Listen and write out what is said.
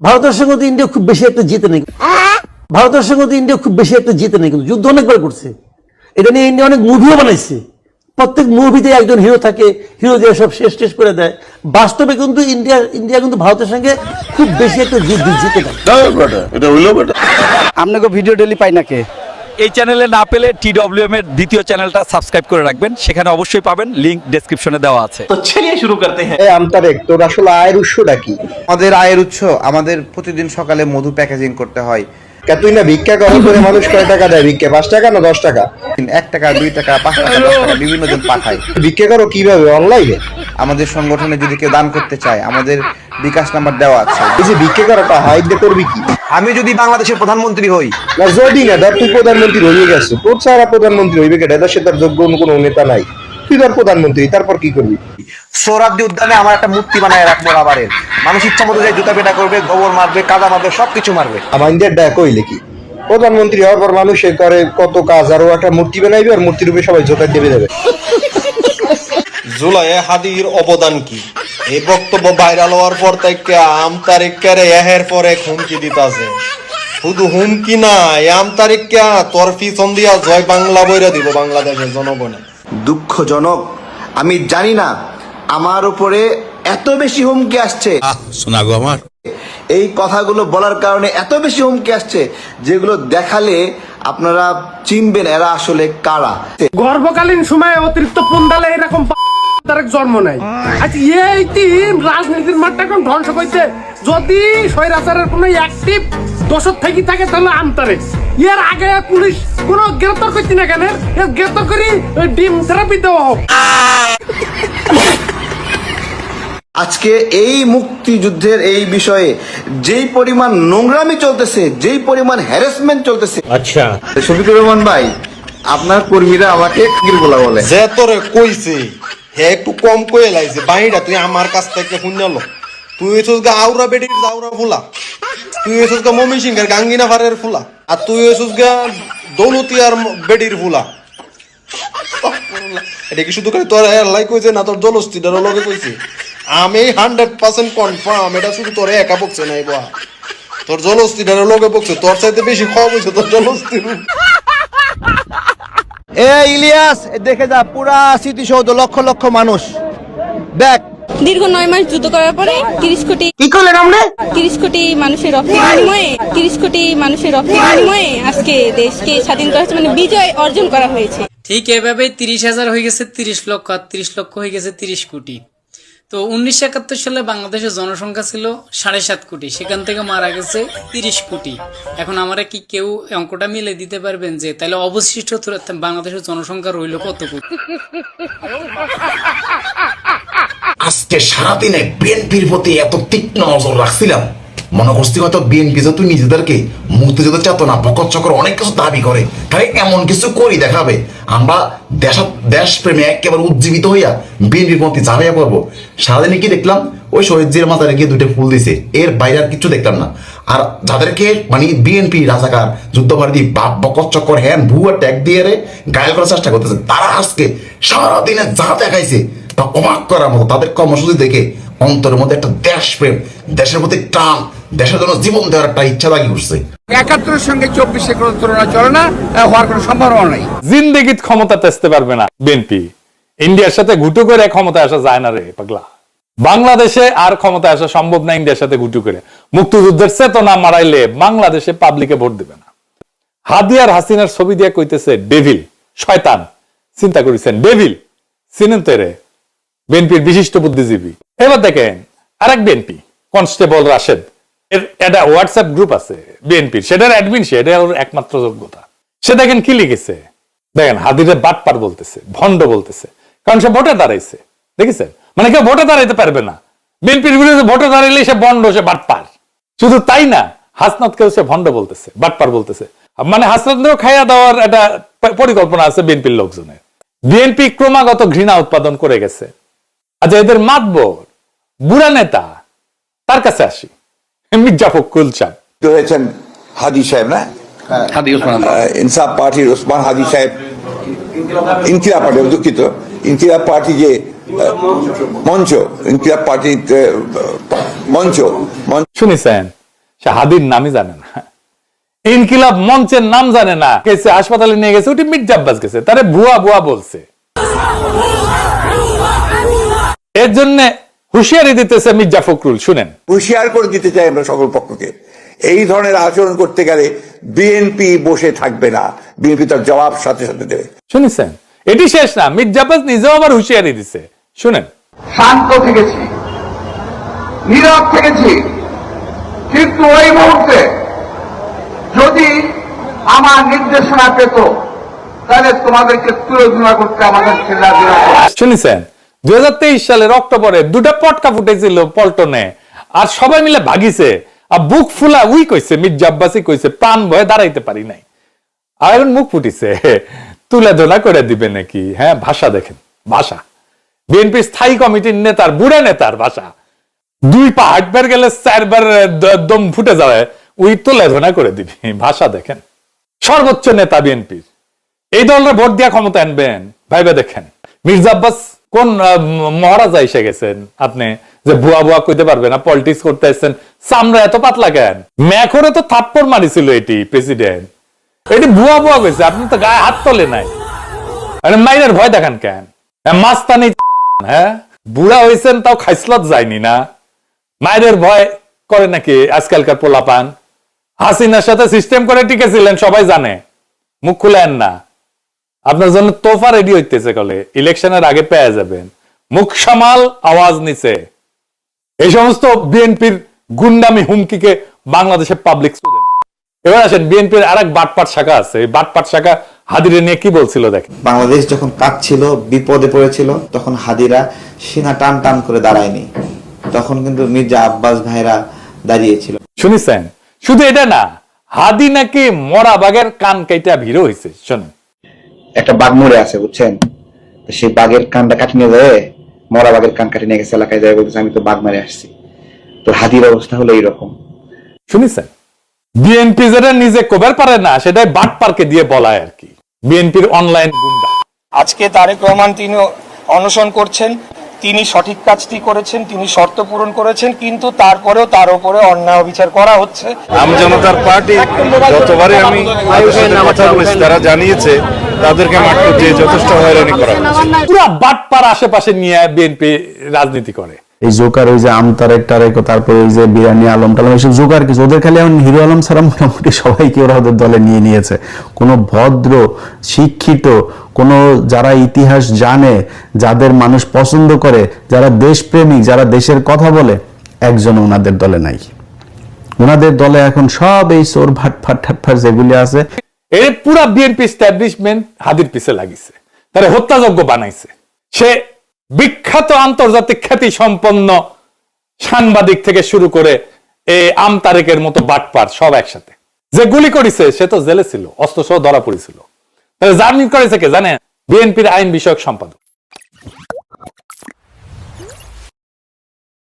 ভারতের সঙ্গে তো ইন্ডিয়া খুব বেশি একটা জিতে নেই, ভারতের সঙ্গে তো ইন্ডিয়া খুব বেশি একটা জিতে নেই, কিন্তু যুদ্ধ অনেকবার করছে। এটা নিয়ে ইন্ডিয়া অনেক মুভিও বানাইছে। প্রত্যেক মুভিতে একজন হিরো থাকে, হিরো দিয়ে সব শেষ টেস করে দেয়। বাস্তবে কিন্তু ইন্ডিয়া কিন্তু ভারতের সঙ্গে খুব বেশি একটা জিতে না। আপনাকে ভিডিও ডেলি পাই না কে? এই চ্যানেলে না পেলে TWM এর দ্বিতীয় চ্যানেলটা সাবস্ক্রাইব করে রাখবেন, সেখানে অবশ্যই পাবেন, লিংক ডেসক্রিপশনে দেওয়া আছে। तो चलिए शुरू करते हैं। আমতারেক তোর আসলে আয়ের উৎসটা কি? আমাদের আয়ের উৎস, আমাদের প্রতিদিন সকালে মধু প্যাকেজিং করতে হয়। তুই না ভিক্ষা করো করে মানুষ কয় টাকা দেয় ভিক্ষা? 5 টাকা না 10 টাকা? 1 টাকা 2 টাকা 5 টাকা 10 টাকা বিভিন্ন জন পাঠায়। ভিক্ষা করো কিভাবে? অনলাইনে। আমাদের সংগঠনে যদি কেউ দান করতে চায় আমাদের বিকাশ নাম্বার দেওয়া আছে। এই যে ভিক্ষা করাটা হয় এটা করবি কি? আমি যদি বাংলাদেশের প্রধানমন্ত্রী হই, না যদি না ধর তুই প্রধানমন্ত্রী হয়ে গেছে, তোর ছাড়া প্রধানমন্ত্রী হইবে কেটে? এটা সে তার যোগ্য কোনো নেতা নাই, তুই ধর প্রধানমন্ত্রী, তারপর কি করবি? সোহরাওয়ার্দী উদ্যানে আমার একটা মূর্তি বানায় রাখবো রাবারের। মানুষ ইচ্ছা মতো যায় জুতা পেটা করবে, গোবর মারবে, কাদা মারবে, সবকিছু মারবে। আমাদের ডাক কইলে কি প্রধানমন্ত্রী হওয়ার পর মানুষ করে কত কাজ, আর ও একটা মূর্তি বানাইবে আর মূর্তির উপরে সবাই জোতা দেবে দেবে। জুলাইয়ে হাদির অবদান কি? এই বক্তব্য ভাইরাল হওয়ার পর থেকে আমতারিকারে এহের পরে হুমকি দিতাছে। শুধু হুমকি না, আমতারিকা তরফি সন্ধিয়া জয় বাংলা বইরা দিব বাংলাদেশের জনগণে। দুঃখজনক, আমি জানি না আমার উপরে এত বেশি হুমকি আসছে। শোনা গো আমার, এই কথাগুলো বলার কারণে এত বেশি হুমকি আসছে যেগুলো দেখালে আপনারা চিনবেন এরা আসলে কারা। গর্ভকালীন সময়ে অতিরিক্ত পুন্ডালে এরকম তার জন্ম নেয়। আচ্ছা এই তিন রাজনীতির মাঠটা এখন ধ্বংস করছে। যদি স্বৈরাচারের কোনো অ্যাক্টিভ দোষর থেকে থাকে তাহলে আমতারে এর আগে পুলিশ কোনো গ্রেফতার করছি না কেন? গ্রেফতার করি ডিম থেরাপি দেওয়া হোক। আজকে এই মুক্তিযুদ্ধের এই বিষয়ে যেই পরিমাণ নোংরামি চলতেছে, যেই পরিমাণ হ্যারাসমেন্ট চলতেছে, আচ্ছা শফিকুর রহমান ভাই, আপনার কর্মীরা আমাকে বলা বলে যে তোরে কইছে হে একটু কম কয়ে লাইছে। বাইরা তুই আমার কাছ থেকে শুনলো, তুই হইছস গা আউরা বেডির জাউরা ফুলা, তুই হইছস গা মমি সিংহের গাঙ্গিনা ফারের ফুলা, আর তুই হইছস গা দৌলতিয়ার বেডির ফুলা। এটা কি শুধু করে তোর লাই কইছে না তোর জলস্তিটার লগে কইছে? আমি 100% কনফার্ম এটা শুধু তোরে একা বকছে নাই বা তোর জলস্তিটার লগে বকছে। তোর চাইতে বেশি খাওয়া হইছে তোর জলস্তির। এ ইলিয়াস, দেখে যা পুরা স্মৃতিসৌধ, লক্ষ লক্ষ মানুষ দেখ। দীর্ঘ 9 মাস যুদ্ধ করার পরে 30 কোটি কি করলেন আমরা? 30 কোটি মানুষের রক্তের বিনিময়ে 30 কোটি মানুষের রক্তের বিনিময়ে আজকে দেশকে স্বাধীন করা হয়েছে, মানে বিজয় অর্জন করা হয়েছে। ঠিক এভাবে 30,000 হয়ে গেছে 30 লক্ষ, আর 30 লক্ষ হয়ে গেছে 30 কোটি। তো 1971 সালে বাংলাদেশের জনসংখ্যা ছিল 7.5 কোটি, সেখান থেকে মারা গেছে 30 কোটি। এখন আমরা কি কেউ অঙ্কটা মিলে দিতে পারবেন যে তাহলে অবশিষ্ট বাংলাদেশের জনসংখ্যা রইল কত কোটি? আজকে সারাদিনে বিএনপির প্রতি এত তীক্ষ্ণ নজর রাখছিলাম, মনে করছি হয়তো বিএনপি যত নিজেদেরকে মুক্তিযুদ্ধ চেতনা বকর চক্র অনেক কিছু দাবি করে, তাই এমন কিছু করি দেখাবে আমরা দেশপ্রেমে একেবারে উজ্জীবিত হইয়া বিএনপির প্রতি ঝাঁপিয়ে পড়বো। সারাদিনে কি দেখলাম? ওই শহীদের মাথায় গিয়ে 2টা ফুল দিছে, এর বাইরে আর কিছু দেখলাম না। আর যাদেরকে মানে বিএনপি রাজাকার যুদ্ধভারতী বাপ বকর চক্র হ্যান ভুয়া ট্যাগ দিয়ে গায়েল করার চেষ্টা করতেছে, তারা আজকে সারাদিনে যা দেখাইছে তা অবাক করার মতো। তাদের কর্মসূচি দেখে অন্তরের মধ্যে একটা দেশপ্রেম, দেশের প্রতি টান, দেশের জন্য জীবন দেওয়ার একটা ইচ্ছা লাগি উঠছে। 71 সঙ্গে 24 কোনো তুলনা চলে না, হওয়ার কোনো সম্ভাবনা নাই। জিন্দেগিত ক্ষমতাতে আসতে পারবে না বিএনপি। ইন্ডিয়ার সাথে ঘুটু করে ক্ষমতায় আসা যায় না রে পাগলা। বাংলাদেশে আর ক্ষমতায় আসা সম্ভব না ইন্ডিয়ার সাথে ঘুটু করে। মুক্তিযুদ্ধের চেতনা মারাইলে বাংলাদেশে পাবলিকে ভোট দিবে না। হাদিয়ার হাসিনার ছবি দিয়ে কইতেছে ডেভিল, শয়তান। চিন্তা করেছেন ডেভিল চিনেন তো রে? বিএনপির বিশিষ্ট বুদ্ধিজীবী। এবার দেখেন আরেক বিএনপি কনস্টেবল রাশেদ, এর একটা হোয়াটসঅ্যাপ গ্রুপ আছে বিএনপির, সেটার অ্যাডমিন, সেটা ওর একমাত্র যোগ্যতা। সে দেখেন কি লিখেছে, দেখেন হাদিরে বাটপার বলতেছে, ভণ্ড বলতেছে, কারণ সে ভোটে দাঁড়াইছে। দেখেছেন? মানে কেউ ভোটে দাঁড়াইতে পারবে না। বিএনপির বিরুদ্ধে ভোটে দাঁড়াইলে সে ভণ্ড, সে বাটপার। শুধু তাই না, হাসনাতকেও সে ভণ্ড বলতেছে, বাটপার বলতেছে। মানে হাসনাতকেও খাইয়া দেওয়ার একটা পরিকল্পনা আছে বিএনপির লোকজনের। বিএনপি ক্রমাগত ঘৃণা উৎপাদন করে গেছে। আচ্ছা, এদের মাতবর বুড়া নেতা, তার কাছে আসি। মির্জা ফখরুল সাহেব হয়েছেন হাদি সাহেব, না হাদি ওসমান, ইনসাফ পার্টির ওসমান হাদি সাহেব, ইনকিলাব পার্টি, দুঃখিত, ইনকিলাব পার্টি যে মঞ্চ, ইনকিলাব পার্টি মঞ্চ শুনেছেন সে হাদির নামই জানে না, ইনকিলাব মঞ্চের নাম জানে না, গেছে হাসপাতালে নিয়ে গেছে, ওটি মির্জা আব্বাস গেছে, তারে ভুয়া ভুয়া বলছে। এর জন্য হুঁশিয়ারি দিতেছে মির্জা ফখরুল, শুনেন। হুঁশিয়ার করে দিতে চাই আমরা সকল পক্ষকে, এই ধরনের আচরণ করতে গেলে বিএনপি বসে থাকবে না, বিএনপি তার জবাব সাথে সাথে দেবে। শুনেছেন? এটি শেষ না, মির্জা আব্বাস নিজেও আবার হুঁশিয়ারি দিছে, শুনেন। শান্ত থেকেছি, নীরব থেকেছি, কিন্তু ওই মুহূর্তে যদি আমার নির্দেশনা পেত তাহলে তোমাদেরকে তুলনা করতে আমাদের ছেলেরা। শুনেছেন? 2023 সালের অক্টোবরে দুটা পটকা ফুটেছিল পল্টনে, আর সবাই মিলে ভাগিছে, আর বুক ফুলা উই কইছে, মির্জা আব্বাসই কইছে প্রাণ ভয়ে দাঁড়াইতে পারি নাই। আর এখন মুখ ফুটিছে, তুলে ধরা করে দিবে নাকি? হ্যাঁ, ভাষা দেখেন, ভাষা। বিএনপি স্থায়ী কমিটির নেতার, বুড়া নেতার ভাষা, 2 পা হাঁটবার গেলে 4 বার দম ফুটে যাবে, উই তুলে ধরা করে দিবে, ভাষা দেখেন। সর্বোচ্চ নেতা বিএনপির, এই দলরা ভোট দিয়া ক্ষমতা আনবেন, ভাইবে দেখেন। মির্জা আব্বাস কোন মহারাজা এসে গেছেন আপনি যে বুয়া বুয়া কইতে পারবে না, পলিটিক্স করতে আসছেন? চামড়া এত পাতলা কেন? ম্যাখরে তো থাপ্পড় মারিছিল এটি প্রেসিডেন্ট, এটি বুয়া বুয়া কইছে, আপনি তো গায়ে হাত তোলে নাই। মাইনের ভয় দেখান কেন? মাস্তানি, হ্যাঁ, বুড়া হয়েছেন তাও খাইসলত যায়নি না, মায়ের ভয় করে নাকি আজকালকার পোলাপান? হাসিনার সাথে সিস্টেম করে টিকেছিলেন, সবাই জানে, মুখ খুলেন না। আপনার জন্য তোফা রেডি হইতেছে, কলে ইলেকশনের আগে পেয়ে যাবেন। মুখ সামাল, আওয়াজ নিচে। এই সমস্ত বিএনপির গুন্ডামি হুমকিকে বাংলাদেশের পাবলিক স্টুডেন্ট। এবার আসেন, বিএনপির আরেক বাটপাট শাখা আছে, এই বাটপাট শাখা হাদিরে নিয়ে কি বলছিল দেখেন। বাংলাদেশ যখন কাঁপছিল, বিপদে পড়েছিল, তখন হাদিরা সিনা টান টান করে দাঁড়ায়নি, তখন কিন্তু মির্জা আব্বাস ভাইরা দাঁড়িয়েছিল। শুনেছেন? শুধু এটা না, হাদি নাকি মরা বাঘের কান কাইটা ভিড় হয়েছে। শোনেন, একটা বাঘ মরে আছে, বুঝছেন, তো সেই বাঘের কানটা কাটি নিয়ে যায়, মরা বাঘের কান কাটি নিয়ে গেছে এলাকায়, যায় বলতেছে আমি তো বাঘ মারে আসছি। তো হাদির অবস্থা হলো এইরকম। শুনেছেন? বিএনপি যেটা নিজে কবার পারে না, সেটাই বাটপারকে দিয়ে বলায় আর কি, বিএনপির অনলাইন গুন্ডা। আজকে তারেক রহমান তিনি অনশন করছেন, তিনি সঠিক কাজটি করেছেন, তিনি শর্ত পূরণ করেছেন, কিন্তু তারপরেও তার উপরে অন্যায় বিচার করা হচ্ছে। আমজনতার পার্টি যতবারই আমি কথা বলেছি, তারা জানিয়েছে তাদেরকে মাত্র যে যথেষ্ট হয়রানি করা হচ্ছে। পুরো বাটপার আশেপাশে নিয়ে বিএনপি রাজনীতি করে। এই জোকার, ওই যে আমতারেক টারেক, তারপরে ওই যে বিরানি আলম টালম, এইসব জোকার কিছু, ওদের খালি এখন হিরো আলম ছাড়া মোটামুটি সবাইকে ওরা ওদের দলে নিয়ে নিয়েছে। কোনো ভদ্র শিক্ষিত, কোনো যারা ইতিহাস জানে, যাদের মানুষ পছন্দ করে, যারা দেশপ্রেমিক, যারা দেশের কথা বলে, একজন ওনাদের দলে নাই। ওনাদের দলে এখন সব এই চোর ভাটফাট ঠাটফাট যেগুলি আছে, এই পুরা বিএনপি এস্টাবলিশমেন্ট হাদির পিছে লাগিছে, তারা হত্যাযজ্ঞ বানাইছে। সে বিখ্যাত আন্তর্জাতিক খ্যাতি সম্পন্ন সাংবাদিক থেকে শুরু করে এই আমতারেকের মতো বাটপার সব একসাথে। যে গুলি করেছে সে তো জেলে ছিল, অস্ত্র সহ ধরা পড়েছিল। জামিন করেছে কে জানেন? বিএনপির আইন বিষয়ক সম্পাদক।